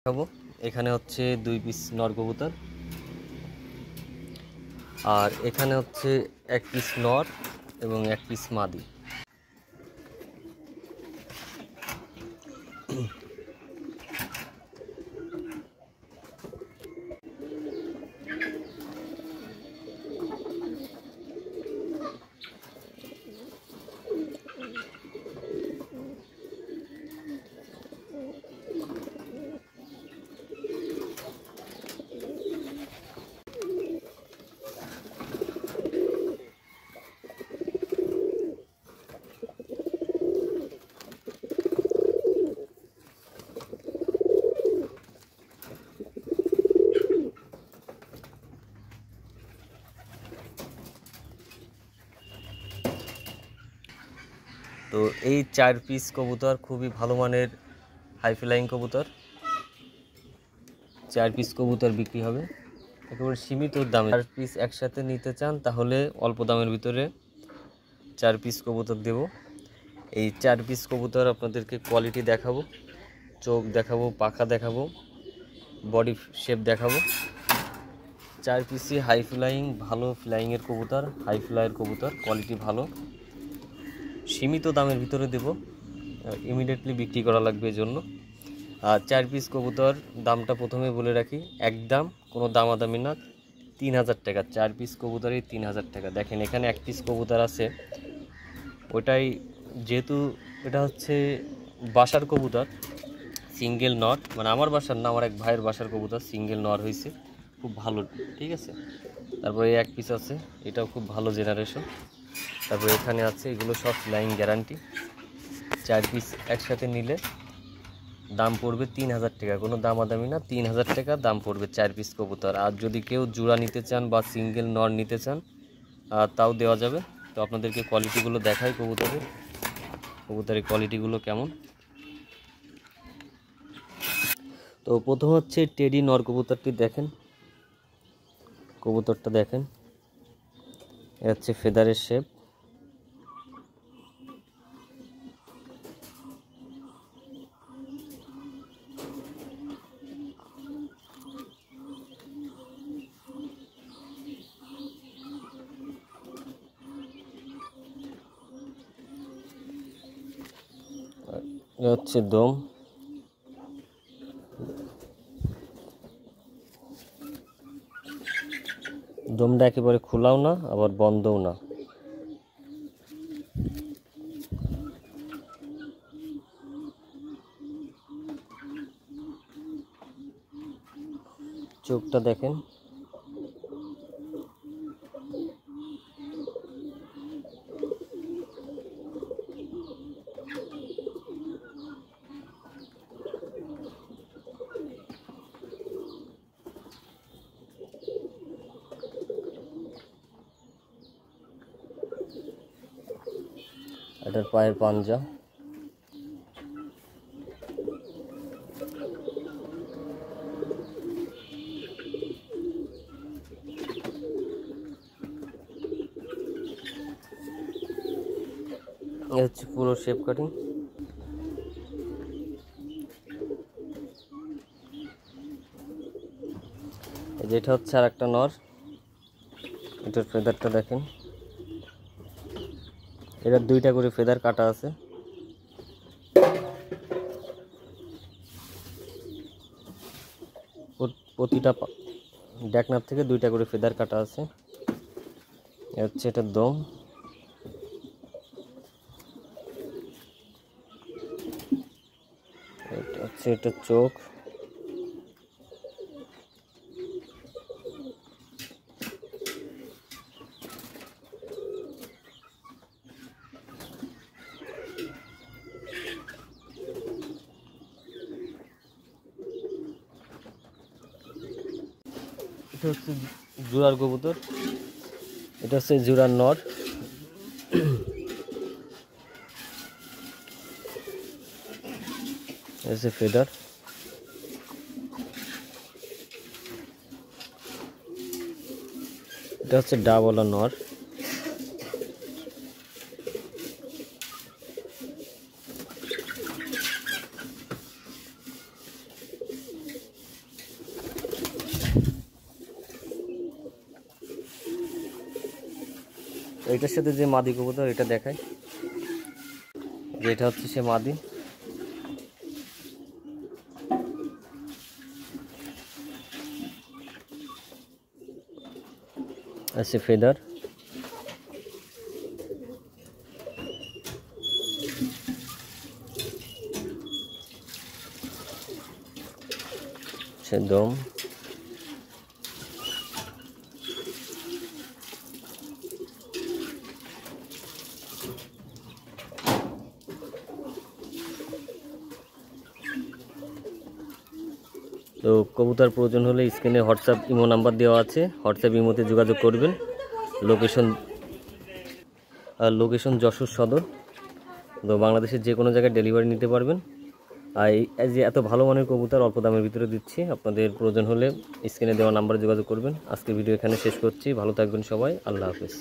দেখাবো। এখানে হচ্ছে 2 পিস নর কবুতর, আর এখানে হচ্ছে 1 পিস নর এবং 1 পিস মাদি। তো এই 4 পিস কবুতর খুবই ভালো মানের হাই ফ্লাইং কবুতর। 4 পিস কবুতর বিক্রি হবে একেবারে সীমিত দামে। 4 পিস একসাথে নিতে চান তাহলে অল্প দামের ভিতরে 4 পিস কবুতর দেব। এই 4 পিস কবুতর আপনাদেরকে কোয়ালিটি দেখাবো, চোখ দেখাবো, পাখা দেখাবো, বডি শেপ দেখাবো। 4 পিসই হাই ফ্লাইং, ভালো ফ্লাইংয়ের কবুতর, হাই ফ্লাইয়ের কবুতর, কোয়ালিটি ভালো, সীমিত দামের ভিতরে দেব, ইমিডিয়েটলি বিক্রি করা লাগবে এজন্য। আর 4 পিস কবুতর দামটা প্রথমে বলে রাখি, একদম কোনো দামাদামি না, 3000 টাকা। 4 পিস কবুতরই 3000 টাকা। দেখেন এখানে 1 পিস কবুতর আছে, ওটাই যেহেতু এটা হচ্ছে বাসার কবুতর, সিঙ্গেল নট, মানে আমার বাসার না, আমার এক ভাইয়ের বাসার কবুতর, সিঙ্গেল নর হয়েছে, খুব ভালো, ঠিক আছে। তারপরে এই 1 পিস আছে, এটাও খুব ভালো জেনারেশন। তারপরে এখানে আছে, এগুলো সব ফ্লাইং গ্যারান্টি। 4 পিস একসাথে নিলে দাম পড়বে 3000 টাকা, কোনো দামাদামি না, 3000 টাকা দাম পড়বে 4 পিস কবুতর। আর যদি কেউ জোড়া নিতে চান বা সিঙ্গেল নর নিতে চান তাও দেওয়া যাবে। তো আপনাদেরকে কোয়ালিটিগুলো দেখাই, কবুতরের কোয়ালিটিগুলো কেমন। তো প্রথম হচ্ছে টেডি নর কবুতরটি দেখেন, কবুতরটা দেখেন, এ হচ্ছে ফেদারের শেপ। এ হচ্ছে দম, দমটা একেবারে খোলাও না আবার বন্ধও না। চোখটা দেখেন, এটার পায়ের পাঞ্জা, এ হচ্ছে পুরো শেপ কাটিং। যেটা হচ্ছে আর একটা নর, এটার ফেদারটা দেখেন, এটার 2টা করে ফেদার কাটা আছে। প্রতিটা ডেকনার থেকে 2টা করে ফেদার কাটা আছে। এ হচ্ছে এটার দম, এটা হচ্ছে এটার চোখ, এটা হচ্ছে জোড়ার কবুতর, এটা হচ্ছে জোড়ার নর। এসে ফেদার, এটা হচ্ছে ডাবলা নর। এটার সাথে যে মাদি কবুতর এটা দেখায়, যে এটা হচ্ছে সে মাদি। আছে ফেদার, সে দম। তো কবুতর প্রয়োজন হলে স্ক্রিনে হোয়াটসঅ্যাপ ইমো নাম্বার দেওয়া আছে, হোয়াটসঅ্যাপ ইমোতে যোগাযোগ করবেন। লোকেশন যশোর সদর। তো বাংলাদেশের যে কোনো জায়গায় ডেলিভারি নিতে পারবেন। আর এই যে এত ভালো মানের কবুতর অল্প দামের ভিতরে দিচ্ছি, আপনাদের প্রয়োজন হলে স্ক্রিনে দেওয়া নাম্বারে যোগাযোগ করবেন। আজকের ভিডিও এখানে শেষ করছি, ভালো থাকবেন সবাই, আল্লাহ হাফেজ।